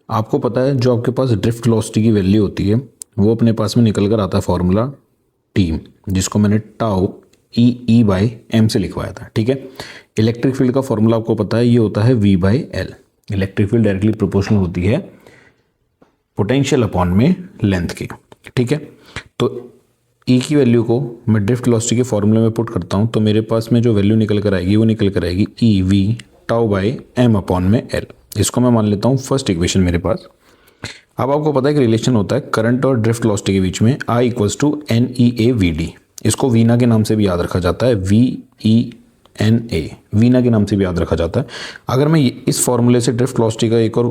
आपको पता है जो आपके पास ड्रिफ्ट वेलोसिटी की वैल्यू होती है वो अपने पास में निकल कर आता है फॉर्मूला टी, जिसको मैंने टाउ ई बाई एम से लिखवाया था, ठीक है। इलेक्ट्रिक फील्ड का फॉर्मूला आपको पता है, ये होता है V by L. Electric field directly proportional होती है पोटेंशियल अपॉन में लेंथ की, ठीक है। तो ई की वैल्यू को मैं ड्रिफ्ट वेलोसिटी के फॉर्मूले में पुट करता हूँ, तो मेरे पास में जो वैल्यू निकल कर आएगी वो निकल कर आएगी E V tau by M upon में एल। इसको मैं मान लेता हूँ फर्स्ट इक्वेशन मेरे पास। अब आपको पता है कि रिलेशन होता है करंट और ड्रिफ्ट वेलोसिटी के बीच में, I equals to n e A v d. इसको वीना के नाम से भी याद रखा जाता है, V E N A, Veena के नाम से भी याद रखा जाता है। अगर मैं इस फॉर्मूले से ड्रिफ्ट वेलोसिटी का एक और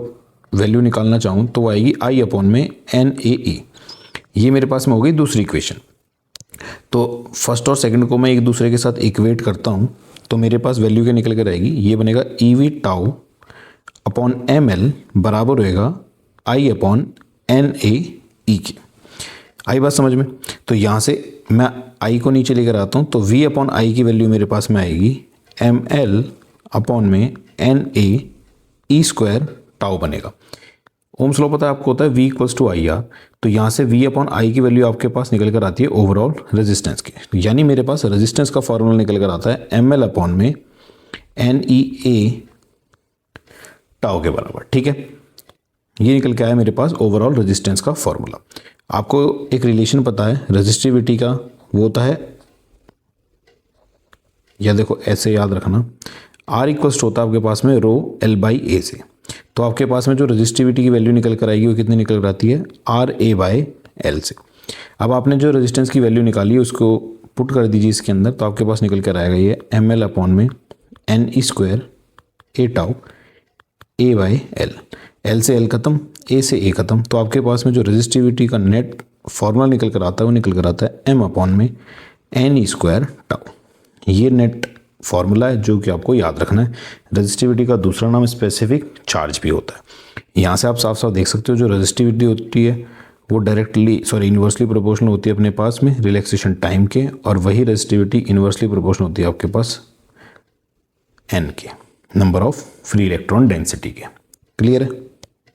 वैल्यू निकालना चाहूँ तो वो आएगी आई अपॉन में एन ए ई। ये मेरे पास में हो गई दूसरी इक्वेशन। तो फर्स्ट और सेकंड को मैं एक दूसरे के साथ इक्वेट करता हूँ तो मेरे पास वैल्यू क्या निकल कर आएगी, ये बनेगा E V tau upon M L बराबर होएगा आई अपॉन एन ए ई की। आई बात समझ में? तो यहाँ से मैं आई को नीचे लेकर आता हूँ तो वी अपॉन आई की वैल्यू मेरे पास में आएगी एम एल अपॉन में N A E square tau बनेगा। ओम्स लॉ पता है आपको, होता है V equals to I R. तो यहाँ से वी अपॉन आई की वैल्यू आपके पास निकल कर आती है ओवरऑल रेजिस्टेंस की, यानी मेरे पास रेजिस्टेंस का फॉर्मूला निकल कर आता है एम एल अपॉन में एन ई ए टाउ के बराबर, ठीक है। ये निकल के आया मेरे पास ओवरऑल रेजिस्टेंस का फॉर्मूला। आपको एक रिलेशन पता है रेजिस्टिविटी का, वो होता है, या देखो ऐसे याद रखना, आर इक्वल्स होता है आपके पास में रो एल बाई ए से। तो आपके पास में जो रेजिस्टिविटी की वैल्यू निकल कर आएगी वो कितनी निकल कर आती है, आर ए बाई एल से। अब आपने जो रेजिस्टेंस की वैल्यू निकाली है उसको पुट कर दीजिए इसके अंदर, तो आपके पास निकल कर आएगा ये एम एल अपॉन में N E square A tau A by L. L से एल खत्म, ए से ए खत्म, तो आपके पास में जो रेजिस्टिविटी का नेट फॉर्मूला निकल कर आता है वो निकल कर आता है एम अपॉन में एन ई स्क्वायर टाउ। ये नेट फॉर्मूला है जो कि आपको याद रखना है। रेजिस्टिविटी का दूसरा नाम स्पेसिफिक चार्ज भी होता है। यहाँ से आप साफ साफ देख सकते हो जो रेजिस्टिविटी होती है वो इन्वर्सली प्रोपोर्शनल होती है अपने पास में रिलैक्सेशन टाइम के, और वही रेजिस्टिविटी इन्वर्सली प्रोपोर्शनल होती है आपके पास एन के, number of free electron density के। क्लियर है?